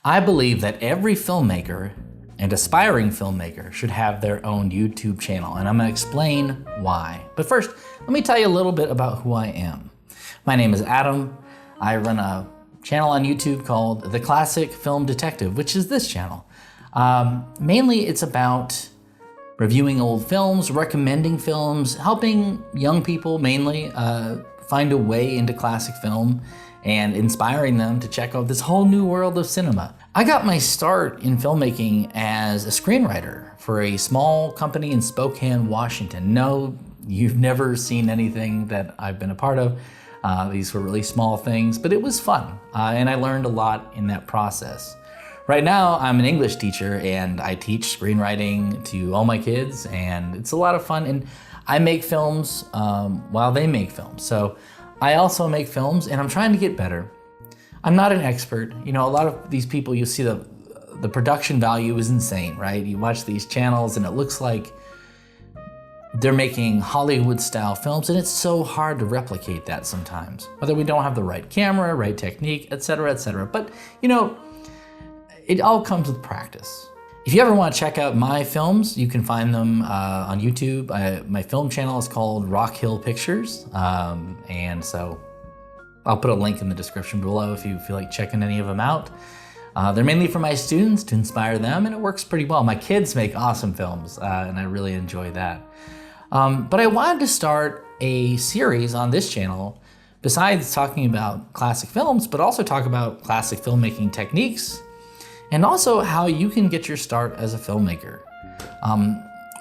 I believe that every filmmaker and aspiring filmmaker should have their own YouTube channel, and I'm gonna explain why. But first, let me tell you a little bit about who I am. My name is Adam. I run a channel on YouTube called The Classic Film Detective, which is this channel. Mainly it's about reviewing old films, recommending films, helping young people mainly find a way into classic film and inspiring them to check out this whole new world of cinema. I got my start in filmmaking as a screenwriter for a small company in Spokane, Washington. No, you've never seen anything that I've been a part of. These were really small things, but it was fun, and I learned a lot in that process. Right now, I'm an English teacher, and I teach screenwriting to all my kids, and it's a lot of fun, and I make films while they make films. So I also make films, and I'm trying to get better. I'm not an expert. You know, a lot of these people, you see the production value is insane, right? You watch these channels, and it looks like they're making Hollywood-style films, and it's so hard to replicate that sometimes, whether we don't have the right camera, right technique, et cetera, et cetera. But, you know, it all comes with practice. If you ever want to check out my films, you can find them on YouTube. My film channel is called Rock Hill Pictures, and so I'll put a link in the description below if you feel like checking any of them out. They're mainly for my students to inspire them, and it works pretty well. My kids make awesome films, and I really enjoy that. But I wanted to start a series on this channel, besides talking about classic films, but also talk about classic filmmaking techniques, and also how you can get your start as a filmmaker.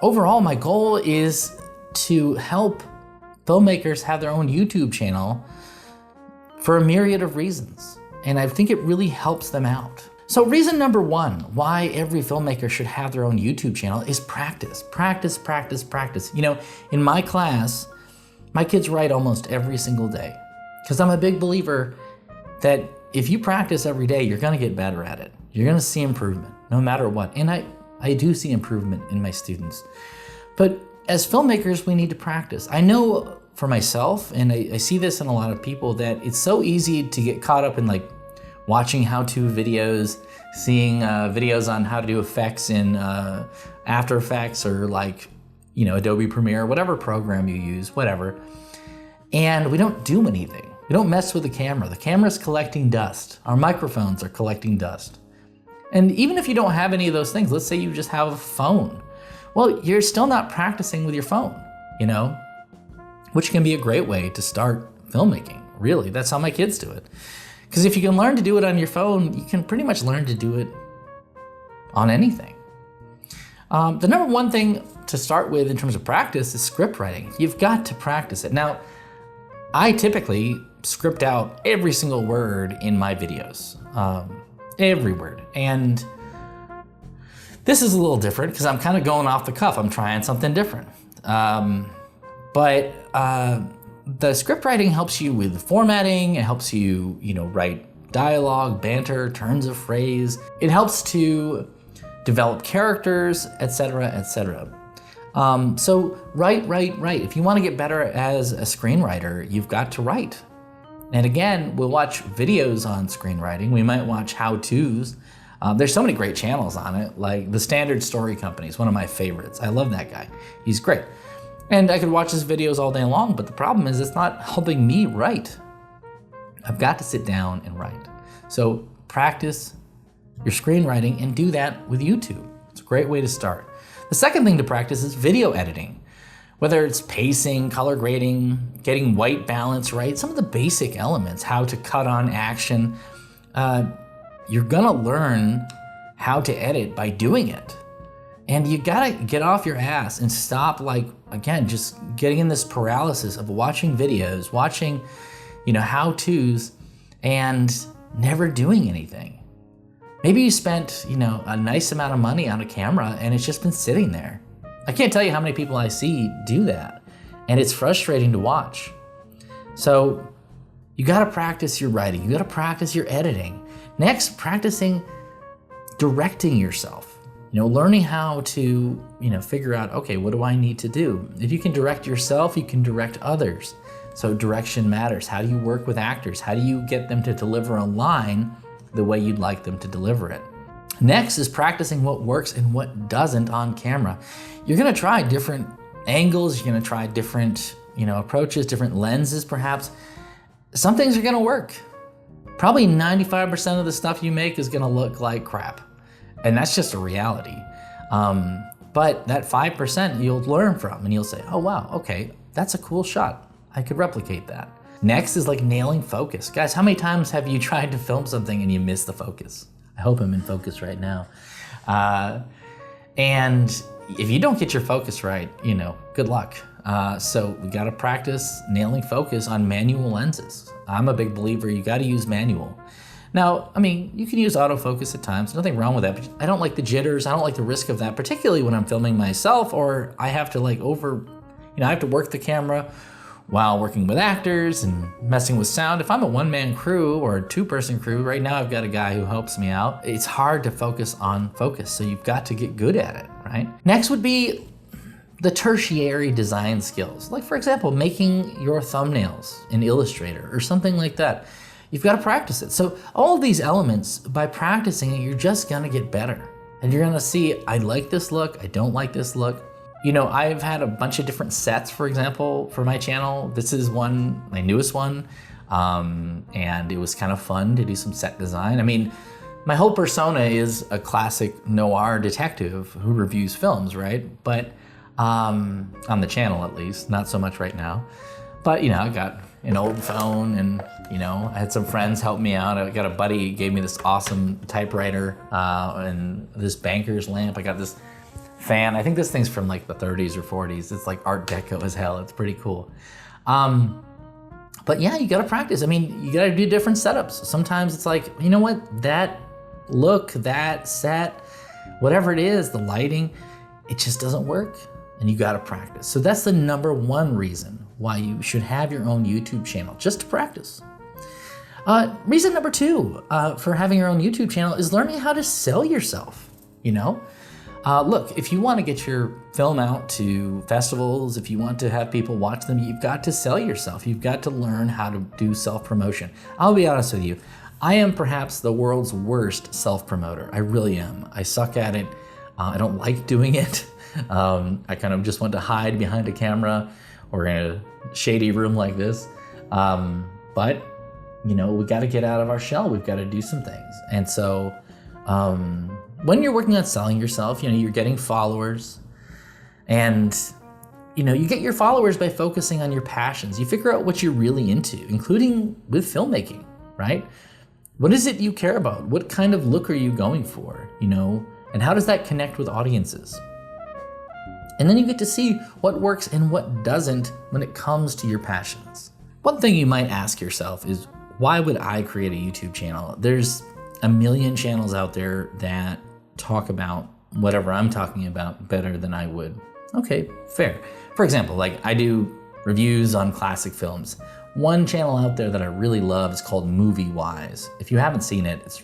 Overall, my goal is to help filmmakers have their own YouTube channel for a myriad of reasons, and I think it really helps them out. So reason number one why every filmmaker should have their own YouTube channel is practice. Practice, practice, practice. You know, in my class, my kids write almost every single day, because I'm a big believer that if you practice every day, you're gonna get better at it. You're gonna see improvement, no matter what. And I do see improvement in my students. But as filmmakers, we need to practice. I know for myself, and I see this in a lot of people, that it's so easy to get caught up in like watching how-to videos, seeing videos on how to do effects in After Effects or like, you know, Adobe Premiere, whatever program you use, whatever. And we don't do anything. We don't mess with the camera. The camera's collecting dust. Our microphones are collecting dust. And even if you don't have any of those things, let's say you just have a phone. Well, you're still not practicing with your phone, you know, which can be a great way to start filmmaking. Really, that's how my kids do it. Because if you can learn to do it on your phone, you can pretty much learn to do it on anything. The number one thing to start with in terms of practice is script writing. You've got to practice it. Now, I typically script out every single word in my videos, every word. And this is a little different because I'm kind of going off the cuff. I'm trying something different. But the script writing helps you with formatting. It helps you, you know, write dialogue, banter, turns of phrase. It helps to develop characters, etc., etc. So write. If you want to get better as a screenwriter, you've got to write. And again, we'll watch videos on screenwriting. We might watch how-tos. There's so many great channels on it, like The Standard Story Company is one of my favorites. I love that guy. He's great. And I could watch his videos all day long, but the problem is it's not helping me write. I've got to sit down and write. So practice your screenwriting and do that with YouTube. It's a great way to start. The second thing to practice is video editing. Whether it's pacing, color grading, getting white balance right, some of the basic elements, how to cut on action, you're gonna learn how to edit by doing it. And you gotta get off your ass and stop, like, again, just getting in this paralysis of watching videos, watching, you know, how-tos and never doing anything. Maybe you spent, you know, a nice amount of money on a camera and it's just been sitting there. I can't tell you how many people I see do that, and it's frustrating to watch. So you gotta practice your writing, you gotta practice your editing. Next, practicing directing yourself. You know, learning how to, you know, figure out, okay, what do I need to do? If you can direct yourself, you can direct others. So direction matters. How do you work with actors? How do you get them to deliver a line the way you'd like them to deliver it. Next is practicing what works and what doesn't on camera. You're gonna try different angles, you're gonna try different approaches, different lenses perhaps. Some things are gonna work. Probably 95% of the stuff you make is gonna look like crap. And that's just a reality. But that 5% you'll learn from and you'll say, oh wow, okay, that's a cool shot. I could replicate that. Next is like nailing focus. Guys, how many times have you tried to film something and you miss the focus? I hope I'm in focus right now. And if you don't get your focus right, good luck. So we gotta practice nailing focus on manual lenses. I'm a big believer you gotta use manual. Now, I mean, you can use autofocus at times, nothing wrong with that, but I don't like the jitters, I don't like the risk of that, particularly when I'm filming myself or I have to I have to work the camera while working with actors and messing with sound. If I'm a one-man crew or a two-person crew, right now I've got a guy who helps me out. It's hard to focus on focus, so you've got to get good at it, right? Next would be the tertiary design skills. Like for example, making your thumbnails in Illustrator or something like that. You've got to practice it. So all of these elements, by practicing it, you're just gonna get better. And you're gonna see, I like this look, I don't like this look. I've had a bunch of different sets, for example, for my channel. This is one, my newest one, and it was kind of fun to do some set design. I mean, my whole persona is a classic noir detective who reviews films, right? But on the channel at least, not so much right now. But I got an old phone and I had some friends help me out. I got a buddy who gave me this awesome typewriter and this banker's lamp. I got this fan. I think this thing's from like the 30s or 40s. It's like Art Deco as hell. It's pretty cool. But yeah, you gotta practice. I mean, you gotta do different setups. Sometimes it's like, you know what? That look, that set, whatever it is, the lighting, it just doesn't work and you gotta practice. So that's the number one reason why you should have your own YouTube channel, just to practice. Reason number two for having your own YouTube channel is learning how to sell yourself, Look, if you want to get your film out to festivals, if you want to have people watch them, you've got to sell yourself. You've got to learn how to do self-promotion. I'll be honest with you. I am perhaps the world's worst self-promoter. I really am. I suck at it. I don't like doing it. I kind of just want to hide behind a camera or in a shady room like this. But, we got to get out of our shell. We've got to do some things. And so, when you're working on selling yourself, you're getting followers and, you get your followers by focusing on your passions. You figure out what you're really into, including with filmmaking, right? What is it you care about? What kind of look are you going for, and how does that connect with audiences? And then you get to see what works and what doesn't when it comes to your passions. One thing you might ask yourself is, why would I create a YouTube channel? There's a million channels out there that talk about whatever I'm talking about better than I would. Okay, fair. For example, like I do reviews on classic films. One channel out there that I really love is called Movie Wise. If you haven't seen it, it's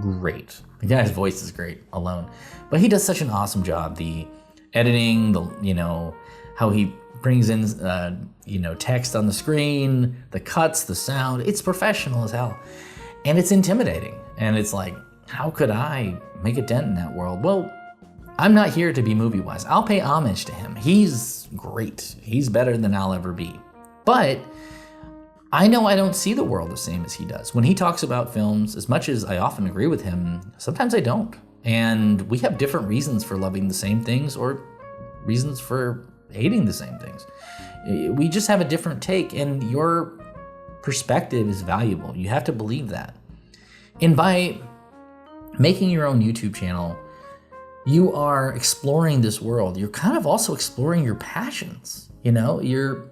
great. The guy's voice is great alone, but he does such an awesome job. The editing, how he brings in, text on the screen, the cuts, the sound, it's professional as hell. And it's intimidating. And it's like, how could I make a dent in that world? Well, I'm not here to be movie wise. I'll pay homage to him. He's great. He's better than I'll ever be. But I know I don't see the world the same as he does. When he talks about films, as much as I often agree with him, sometimes I don't. And we have different reasons for loving the same things or reasons for hating the same things. We just have a different take, and your perspective is valuable. You have to believe that. And by making your own YouTube channel, you are exploring this world. You're kind of also exploring your passions. You're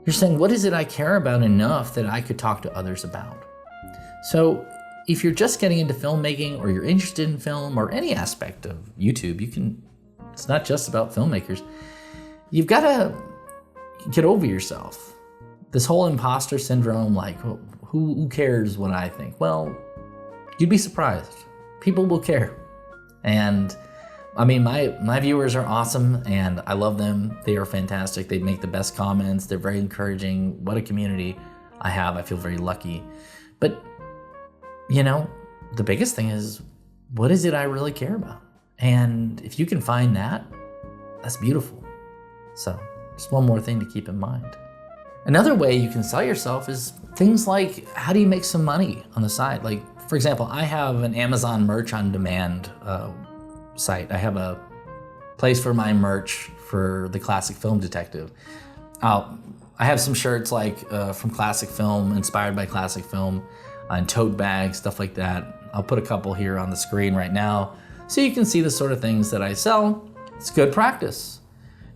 saying, what is it I care about enough that I could talk to others about? So if you're just getting into filmmaking or you're interested in film or any aspect of YouTube, it's not just about filmmakers. You've got to get over yourself. This whole imposter syndrome, like, who cares what I think? Well, you'd be surprised. People will care. And I mean, my viewers are awesome and I love them. They are fantastic. They make the best comments. They're very encouraging. What a community I have. I feel very lucky. But you know, the biggest thing is, what is it I really care about? And if you can find that, that's beautiful. So just one more thing to keep in mind. Another way you can sell yourself is things like, how do you make some money on the side? Like, for example, I have an Amazon merch on demand site. I have a place for my merch for the classic film detective. I have some shirts like from classic film, inspired by classic film, and tote bags, stuff like that. I'll put a couple here on the screen right now so you can see the sort of things that I sell. It's good practice.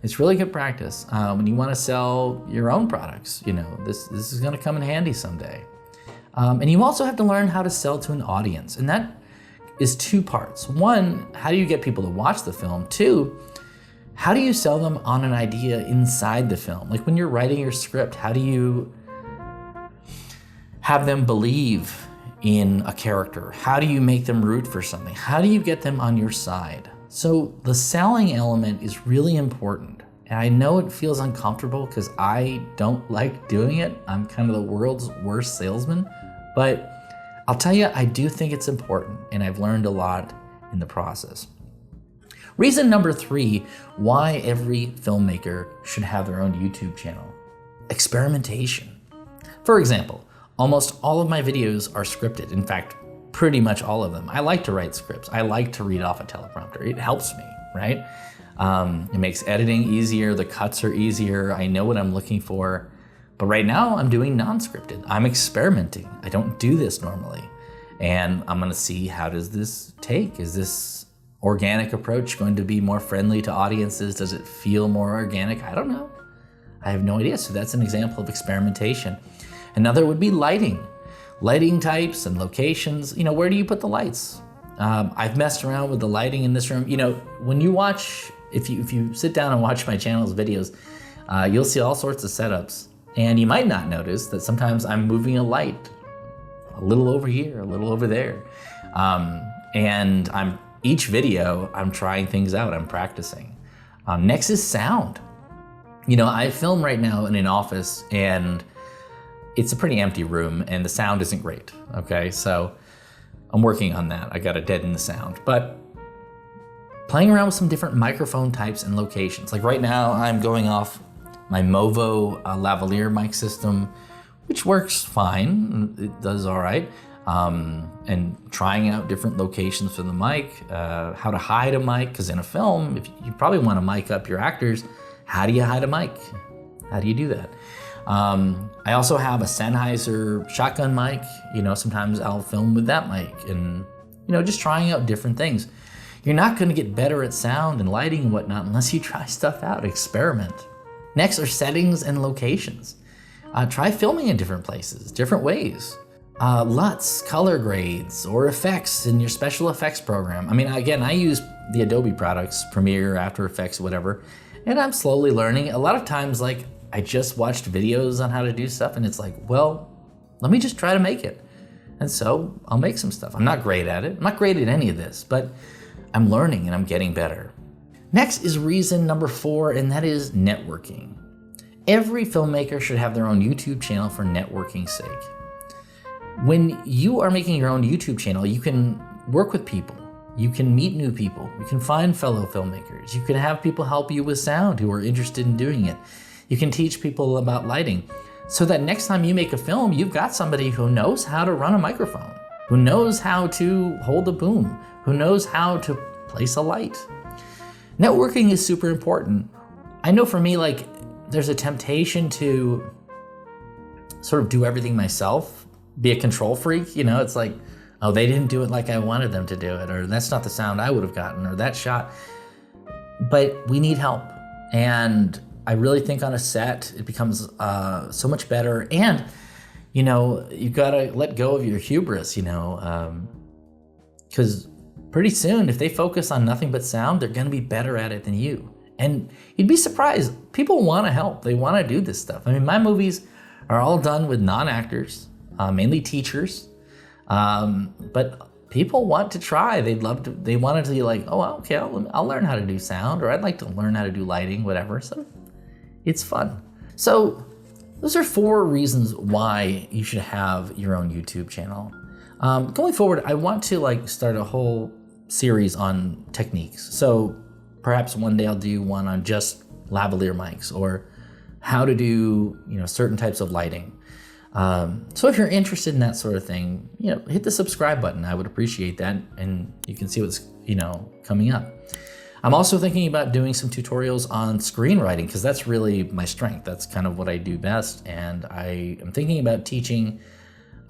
It's really good practice. When you want to sell your own products, you know, this is going to come in handy someday. And you also have to learn how to sell to an audience. And that is two parts. One, how do you get people to watch the film? Two, how do you sell them on an idea inside the film? Like when you're writing your script, how do you have them believe in a character? How do you make them root for something? How do you get them on your side? So the selling element is really important. And I know it feels uncomfortable because I don't like doing it. I'm kind of the world's worst salesman, but I'll tell you, I do think it's important, and I've learned a lot in the process. Reason number 3, why every filmmaker should have their own YouTube channel: experimentation. For example, almost all of my videos are scripted. In fact, pretty much all of them. I like to write scripts. I like to read off a teleprompter. It helps me, right? It makes editing easier. The cuts are easier. I know what I'm looking for. But right now I'm doing non-scripted. I'm experimenting. I don't do this normally. And I'm gonna see, how does this take? Is this organic approach going to be more friendly to audiences? Does it feel more organic? I don't know. I have no idea. So that's an example of experimentation. Another would be lighting. Lighting types and locations. You know, where do you put the lights? I've messed around with the lighting in this room. You know, when you watch, if you sit down and watch my channel's videos, you'll see all sorts of setups. And you might not notice that sometimes I'm moving a light a little over here, a little over there. And each video, I'm trying things out, I'm practicing. Next is sound. You know, I film right now in an office and it's a pretty empty room and the sound isn't great, okay? So I'm working on that. I gotta deaden the sound. But playing around with some different microphone types and locations. Like right now, I'm going off my Movo lavalier mic system, which works fine. It does all right. And trying out different locations for the mic, how to hide a mic, because in a film, if you probably want to mic up your actors, how do you hide a mic? How do you do that? I also have a Sennheiser shotgun mic. You know, sometimes I'll film with that mic and, you know, just trying out different things. You're not going to get better at sound and lighting and whatnot unless you try stuff out, experiment. Next are settings and locations. Try filming in different places, different ways. LUTs, color grades, or effects in your special effects program. I mean, again, I use the Adobe products, Premiere, After Effects, whatever, and I'm slowly learning. A lot of times, like, I just watched videos on how to do stuff and it's like, well, let me just try to make it. And so I'll make some stuff. I'm not great at it. I'm not great at any of this, but I'm learning and I'm getting better. Next is reason number 4, and that is networking. Every filmmaker should have their own YouTube channel for networking's sake. When you are making your own YouTube channel, you can work with people. You can meet new people. You can find fellow filmmakers. You can have people help you with sound who are interested in doing it. You can teach people about lighting so that next time you make a film, you've got somebody who knows how to run a microphone, who knows how to hold a boom, who knows how to place a light. Networking is super important. I know for me, like, there's a temptation to sort of do everything myself, be a control freak. You know, it's like, oh, they didn't do it like I wanted them to do it, or that's not the sound I would have gotten, or that shot. But we need help. And I really think on a set, it becomes so much better. And, you know, you gotta let go of your hubris, you know, because pretty soon, if they focus on nothing but sound, they're gonna be better at it than you. And you'd be surprised, people wanna help, they wanna do this stuff. I mean, my movies are all done with non-actors, mainly teachers, but people want to try. They wanted to be like, oh, okay, I'll learn how to do sound, or I'd like to learn how to do lighting, whatever. So it's fun. So those are 4 reasons why you should have your own YouTube channel. Going forward, I want to like start a whole series on techniques. So perhaps one day I'll do one on just lavalier mics or how to do, certain types of lighting. So if you're interested in that sort of thing, hit the subscribe button. I would appreciate that. And you can see what's, coming up. I'm also thinking about doing some tutorials on screenwriting because that's really my strength. That's kind of what I do best. And I am thinking about teaching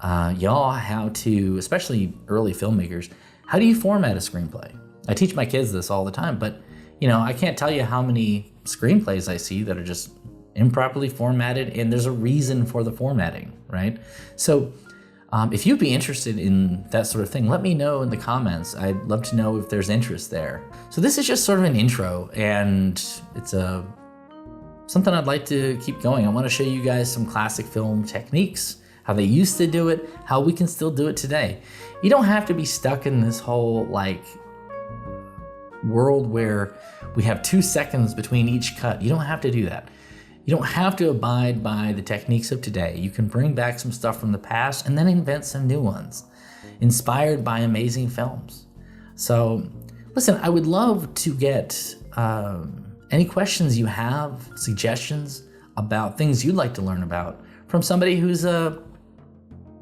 y'all how to, especially early filmmakers, how do you format a screenplay? I teach my kids this all the time, but I can't tell you how many screenplays I see that are just improperly formatted, and there's a reason for the formatting, right? So if you'd be interested in that sort of thing, let me know in the comments. I'd love to know if there's interest there. So this is just sort of an intro, and it's something I'd like to keep going. I want to show you guys some classic film techniques, how they used to do it, how we can still do it today. You don't have to be stuck in this whole world where we have 2 seconds between each cut. You don't have to do that. You don't have to abide by the techniques of today. You can bring back some stuff from the past and then invent some new ones, inspired by amazing films. So listen, I would love to get any questions you have, suggestions about things you'd like to learn about from somebody who's a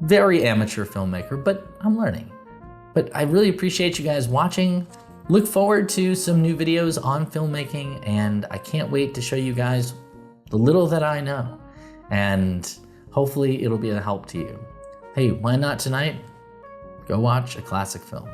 very amateur filmmaker, but I'm learning. But I really appreciate you guys watching. Look forward to some new videos on filmmaking, and I can't wait to show you guys the little that I know, and hopefully it'll be a help to you. Hey, why not tonight? Go watch a classic film.